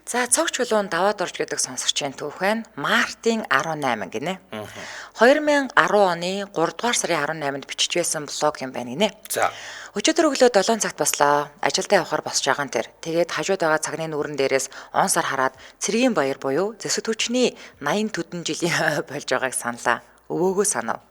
За цогч чулуун даваад орж гэдэг сонсогчийн түүх байна. Мартин 18 гинэ. 2010 оны 3 дугаар сарын 18-нд бичиж байсан блог юм байна гинэ. За. Өчигдөр өглөө 7 цагт бослоо. Ажилдаа явахаар босч байгаа нь тэр. Тэгээд хажууд байгаа цагны нүүрэн дээрээс он сар хараад цэргийн баяр буюу зэсэт хүчний 80 төдөн жилийн болж байгааг саналаа. Өвөөгөө санав.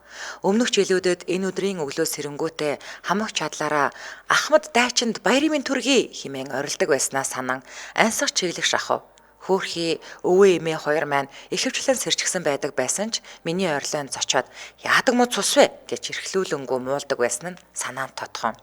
Өмнөх жилүүдэд энэ өдрийн өглөө сэрэнгүүтээ хамаг чадлаараа Ахмад дайчинд баярын төргий хэмээн орилдог байснаа санан ансах чиглэх шахав. Хөөхий өвөө эмээ хоёр маань ихэвчлэн сэрчгсэн байдаг байсан ч миний орилон зочоод яадаг мод цус вэ гэж эрхлүүлэнгүү муулдаг байсан нь санаанд тодхон.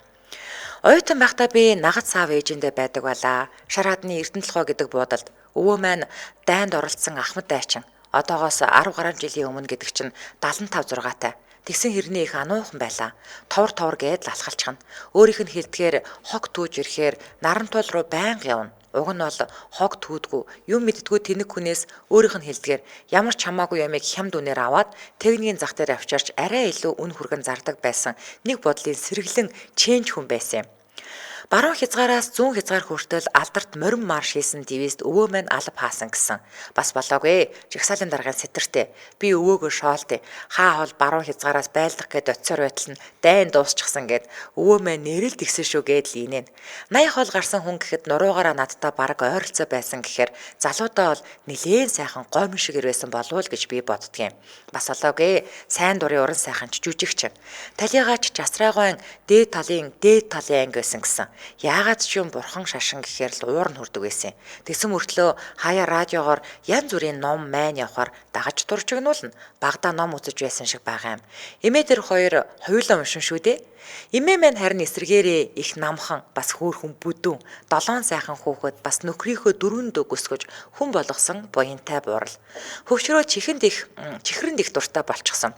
Оюутан байхдаа би нагад саав ээжиндээ байдаг балаа. Шар хадны Эрдэнэтлогоо гэдэг буудалд өвөө маань дайнд оролцсон Ахмад дайчин Одоогоос 10 гаруй жилийн өмнө гэдэг чинь 75 6-тай. Тэгсэн хэрний их ануухан байлаа. Товр гээд лалхалчхна. Өөрийнх нь хэлдгээр хог түүж ирэхээр Нарантуул руу байнга явна. Уг нь бол хог түүдгүй, юм мэддгүй тэнэг хүнээс өөрийнх нь хэлдгээр ямар ч хамаагүй ямыг хямд үнээр аваад техникийн зах дээр авчирч арай илүү үн хүргэн зардаг байсан нэг бодлын сэргэлэн чэнж хүн байсан юм. Баруун хязгаараас зүүн хязгаар хүртэл алдарт морин марш хийсэн дивизд өвөө маань алба хаасан гэсэн. Бас болоогүй. Жагсаалын даргын сэтэртэй. Би өвөөгөө шоолтыг хаа хол баруун хязгаараас байлдах гэд оцсоор байтал нь дайн дуусчихсан гэд өвөө маань нэрэл тэгсэн шүү гэд л инээн. 80 хол гарсан хүн гэхэд нуруугаараа надтай бараг ойролцоо байсан гэхээр залуудаа бол нилээн сайхан гомн шиг ирсэн болов уу гэж би боддгийн. Бас болоогүй. Сайн дурын уран сайхан ч жүжигч. Талигаач жасраагаан дээд талын анги байсан гэсэн. Яагаад ч юм бурхан шашин гэхээр л уур нь хүрдэг байсан. Тэгсэн мөртлөө хаяа радиогоор янз бүрийн ном майн явахаар дагаж дуржигнуулна. Багада ном үзэж байсан шиг байгаа юм. Эмээ тэр хоёр хоёулаа уншин шүү дээ. Эмээ маань харин эсрэгээрээ их намхан бас хөөхөн бүдүүн 7 сайхан хүүхэд бас нөхрийнхөө 4 дөө гүсгэж хүн болгосон буянтай буурал. Хөвчрөө чихэнд их дуртай болчихсон.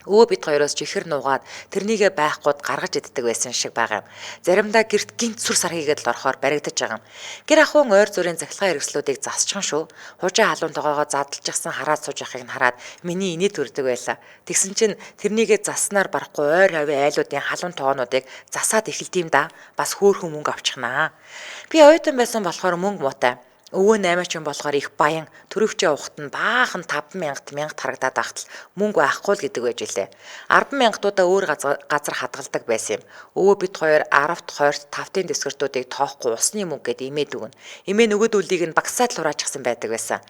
Өвөө бид хоёроос чихэр нуугаад тэрнийгээ байхгүйд гаргаж иддэг байсан шиг байгаа юм. Заримдаа гэрт гинт сүр сар хийгээд л орохоор баригдаж байгаа юм. Гэр ахуйн ойр зүрийн захилгаан хэрэгслүүдийг засчихсан шүү. Хужаа халуунтойгоо задлжсан хараад сууж явахыг нь хараад миний инээд төрдөг байлаа. Тэгсэн чинь тэрнийгээ заснаар барахгүй ойр хавийн айлуудын халуун тоонуудыг засаад эхэлдэм да. Бас хөөхөн мөнгө авчихнаа. Би оюутан байсан болохоор мөнгө муутай. Өвөө 8 ч юм болохоор их баян төрөвчөө ухт нь баахан 5,000 харагдаад ахтал мөнгө байхгүй л гэдэг байж лээ. 10,000-уудаа өөр газар хадгалдаг байсан юм. Өвөө бид хоёр 10-т 20-т 5-ын дэвсгэртүүдийг тоохгүй усны мөнгө гэд имээд өгнө. Имээ нөгөөдүүлийг нь багсаад л хураачсан байдаг байсан.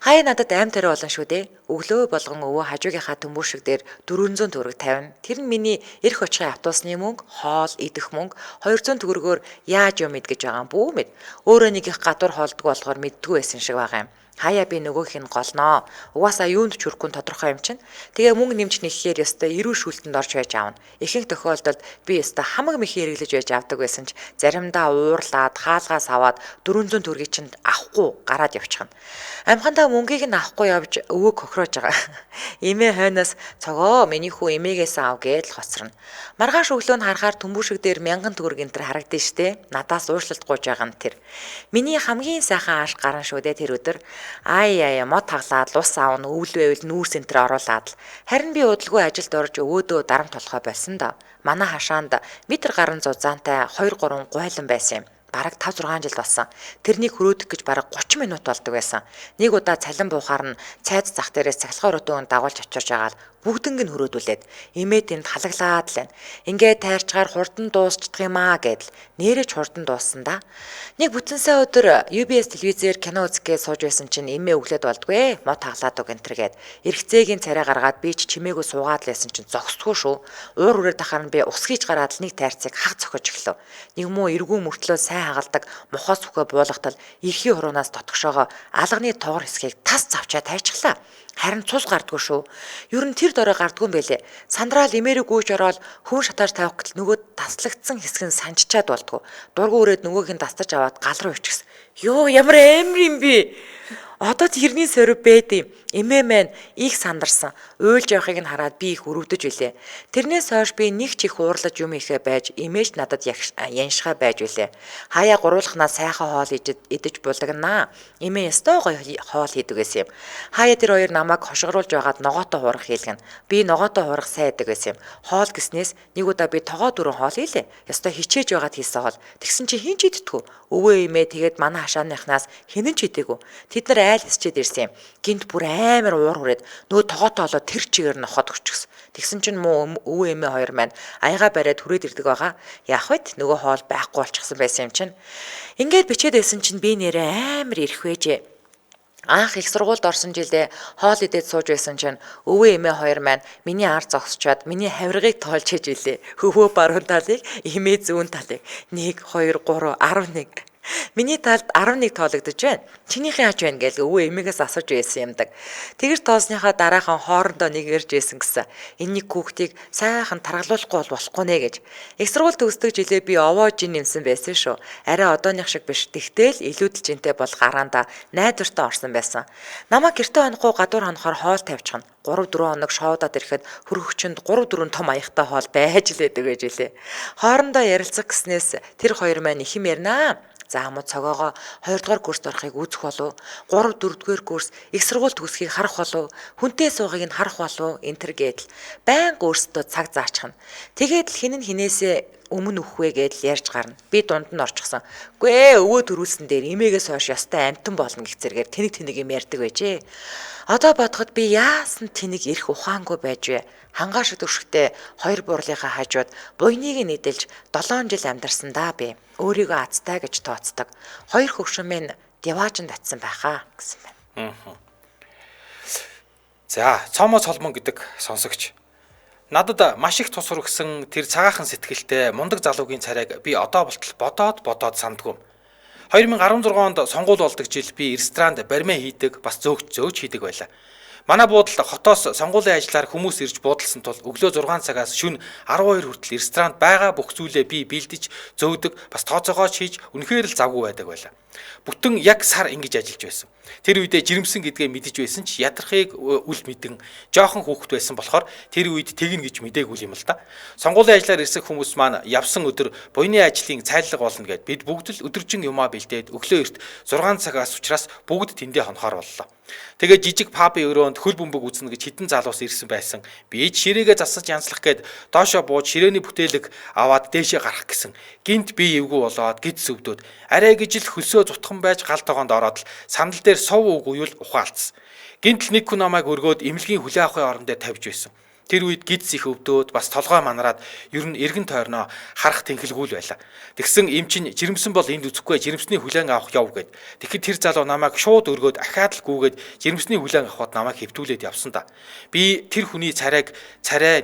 Хаяа надад аим тариа болон шүү дээ. Өглөө болгон өвөө хажуугийнхаа төмбөршиг дээр 400 төгрөг тавина. Тэр нь миний эрх очихын автобусны мөнгө, хоол, идэх мөнгө, 200 төгрөгөөр яаж юм идгэж байгаа юм бүү мэд. Өөрөө нэг их гадуур хоолдог мэддгүй байсан шиг байгаа юм. Хаяа би нөгөөх нь голноо. Угаасаа юунд ч хүрэхгүй тодорхой юм чинь. Тэгээ мөнгө нэмж нэхлээр ёстой эрүү шүүлтэнд орж байж аавна. Ихэнх тохиолдолд би ёстой хамаг мэх хэрэглэж байж авдаг байсан ч заримдаа уурлаад хаалгаас аваад 400 төгрөгийг чинь авахгүй гараад явчихна. Амхандаа мөнгийг нь авахгүй явж өвөө хохироож байгаа. Эмээ хойноос цогоо миний хүү эмээгээс ав гэж хоцорно. Маргааш өглөө нь харахаар төмбөшиг дээр 1000 төгрөг энэ төр харагдсан штэ. Надаас уушлалт гуйж байгаа нь тэр. Миний хамгийн сайхан ааш гарan шүү дээ тэр өдөр. Ай мод таглаад ус аавн өвл байвал нүүрс энтер оруулаад л харин би удалгүй ажилд орж өвөөдөө дарамт толгой болсон да. Манай хашаанд метр гарын зузаантай 2 3 гуйлан байсан юм. Бараг 5 6 жил болсон. Тэрнийг хөрөөдөх гэж бараг 30 минут болдог байсан. Нэг удаа цалин буухаар нь цайд зах дээрээс цахилгаан өрөөнд дагуулж авчирж агаад бүгднийг нь хөрөөдүүлээд эмээ тэнд халаглаад л байна. Ингээд тайрчгаар хурдан дуусчихдаг юм аа гэдэл нэрэж хурдан дууссан да. Нэг бүтэн сая өдөр UBS телевизээр кино үзэхгээ сууж байсан чинь эмээ өглөөд болдгүй мод таглаад уг энтергээд эргэцээгийн царай гаргаад би ч чимээгүй суугаад л байсан чинь зогсдгүй шүү. Уур үрээд ахаар нь би ус хийж гараад л нэг тайрцыг хаг цохиж эхлэв. Нэг муу эргүү мөртлөө сайн хагалдаг мохоос бүхэ буулгатал эрхийн хуруунаас дотгошоогоо алганы тоогор хэсгийг тас завчаа тайчглаа. Харин цус гардгүй шүү. Ер нь тэр дорой гардгүй юм байлээ. Сандраал имээрэг гүйж ороод хүн шатааж тавих гэтэл нөгөө таслагдсан хэсэг нь санччаад болдгоо. Дургу өрөөд нөгөөг нь дастаж аваад гал руу өвчихсэн. Йоо ямар амар юм бэ? Одоо тэрний сорив бэд юм. Эмээ маань их сандарсан. Уйлж явахыг нь хараад би их өрөвдөж билээ. Тэрнээс хойш би нэг ч их уурлаж юм ихэ байж, эмээж надад яншихаа байж билээ. Хаяа гуруулхнаа сайхан хоол идэж булгнаа. Эмээ өстой гоё хоол хийдэг байсан юм. Хаяа тэр хоёр намайг хошгоруулж байгаад ногоотой хуурах хийлгэн. Би ногоотой хуурах сайн байдаг байсан юм. Хоол гиснээс нэг удаа би тогоо дөрөн хоол хийлээ. Өстой хичээж байгаад хийсэн хоол. Тэгсэн чи хин ч иддэггүй. Өвөө эмээ тэгээд манай хашааныхнаас хинэн ч идэггүй. Тэд нар айл хэсчээд ирсэн юм. Гинт бүр амар уур хүрээд нөгөө тогоотой олоод тэр чигээр нохоод өчгсөн. Тэгсэн чинь муу өвөө эмээ хоёр маань аяга бариад хүрээд ирдэг байгаа. Яах вэ? Нөгөө хоол байхгүй болчихсон байсан юм чинь. Ингээд бичээд байсан чинь би нэрээ амар ирэх вэжээ. Анх их сургуульд орсон жилдээ хоол идээд сууж байсан чинь өвөө эмээ хоёр маань миний ар зогсчоод миний хавиргыг тоолж хийж илээ. Хөвөө баруун талыг, эмээ зүүн талыг. 1 2 3 11 Миний талд 11 тоологдож байна. Чинийхээ хач байна гэж өвөө эмээгээс асууж байсан юмдаг. Тэгэр тоосныхаа дараахан хоорондоо нэг ярьж байсан гэсэн. Энэ нэг хүүхдийг сайхан таргалуулахгүй бол болохгүй нэ гэж. Их сургууль төгсдөг жилээ би овоо жин нэмсэн байсан шүү. Арай одооных шиг биш. Тэгтэл илүүдэл жинтэй бол гараанда найдвартай орсон байсан. Намаа гэртээ хонхгүй гадуур хонохоор хоол тавьчихна. 3-4 хоног шоудаад ирэхэд хөргөгчөнд 3-4 том аягтай хоол байж лээдэг гэж илээ. Хоорондоо ярилцах гэснээс тэр хоёр маань их юм ярина. За хамт цогоогоо 2 дугаар курст орохыг үзэх болов 3 4 дугаар курс их сургууль төгсхийг харах болов хүнтэй суугыг нь харах болов энтер гэдэл байнга өөрсдөө цаг заачихна. Тэгээд л хин нь хинээсээ өмнө үхвэ гэдэл ярьж гарна. Би дунд нь орчихсон. Үгүй ээ өвөө төрүүлсэн дээр эмээгээс хойш ястай амтан болно гэх зэрэгээр тэнэг юм ярьдаг байжээ. Одоо бодоход би яасан тэнэг ирэх ухаангүй байж вэ? Хангааш төвшгтээ 2 буурлынхаа хажууд буйныг нэдэлж 7 жил амьдарсан даа би. Өөрийгөө азтай гэж тооцдог. 2 хөвшин минь диваажинд татсан байхаа гэсэн байна. За, цомоо цолмон гэдэг сонсогч. Надад маш их тус хүргэсэн тэр цагаахан сэтгэлтэй мундаг залуугийн царайг би одоо болтол бодоод сандгүй. 2016 онд сонгуул болдог жил би ресторанд барьмаа хийдэг, бас зөөгч хийдэг байлаа. Манай буудалд хотоос сонгуулийн ажлаар хүмүүс ирж буудалсан тул өглөө 6 цагаас шөнө 12 хүртэл ресторанд байгаа бүх зүйлээ би бэлдэж, зөөдөг, бас тооцоогоо хийж үнэхээр л завгүй байдаг байлаа. Бүтэн яг сар ингэж ажиллаж байсан. Тэр үедээ жирэмсэн гэдгээ мэдэж байсан ч ядрахыг үл мэдэн жоохон хүүхэд байсан болохоор тэр үед тэгнэ гэж мдээгүй юм л да. Сонгуулийн ажлаар ирсэн хүмүүс маань явсан өдөр буйны ажлын цайлга болно гэд бид бүгд л өдөржин юмаа бэлдээд өглөө эрт 6 цагаас учраас бүгд тэндээ хонохоор боллоо. Тэгээд жижиг пабын өрөөнд хөл бөмбөг үзнэ гэж хитэн залуус ирсэн байсан. Би ширээгээ засаж янзлах гээд доошоо бууж ширээний бүтээлэг аваад дээшээ гарах гэсэн. Гинт би эвгүй болоод гид сүвдөөд арай гэж л хөлсөө зутхан байж гал тогоонд ороод л сандал дээр сов үгүй юу ухаалцсан. Гинт л нэг хүн намайг өргөөд эмнэлгийн хүлээ авахын орон дээр тавьж байсан. Тэр үед гидс их өвдөөд бас толгой манараад ер нь эргэн тойрноо харах тэнхэлгүй л байла. Тэгсэн эм чин жирэмсэн бол энд үзэхгүй жирэмсний хүлээн авах яв гэд. Тэгэхэд тэр залуу намайг шууд өргөөд ахаад л гүгээд жирэмсний хүлээн авахд намайг хэвтүүлээд явсан да. Би тэр хүний царай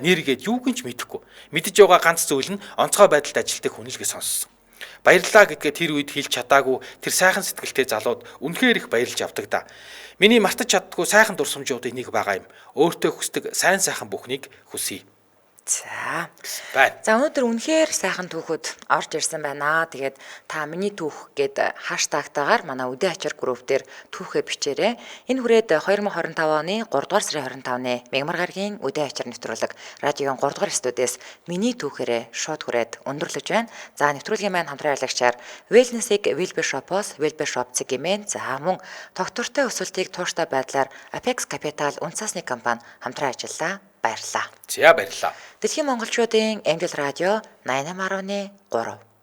нэр гээд юу гинч мэдэхгүй. Мэдэж байгаа ганц зүйл нь онцгой байдалд ажилтдаг хүн л гэж сонссон. Баярлалаа гэдгээ тэр үед хэлж чадаагүй тэр сайхан сэтгэлтэй залууд үнэхээр их баярлж авдаг да. Миний мартаж чаддгүй сайхан дурсамжуудын нэг байгаа юм. Өөртөө хүсдэг сайн сайхан бүхнийг хүсье. За. Байна. За өнөөдөр үнэхээр сайхан түүхүүд орж ирсэн байна. Тэгээд та миний түүх гээд хаштагтаагаар манай Үдээ Ачаар групп дээр түүхээ бичээрэй. Энэ хүрээд 2025 оны 3 дугаар сарын 25-ны Мягмар гарагийн Үдээ Ачаар нэвтрүүлэг радиогийн 3 дугаар студиэс миний түүхээрээ шууд хүрээд өндөрлөж байна. За нэвтрүүлгийн маань хамтран ажиллагчаар Wellness-ийг Wellbe Shop-оос Wellbe Shop цэгмэн за мөн тогтвортой өсөлтийг тууштай байдлаар Apex Capital үнцаасны компани хамтран ажиллаа. Баярлалаа. За баярлалаа. Дэлхийн монголчуудын Эмгэл радио 88.3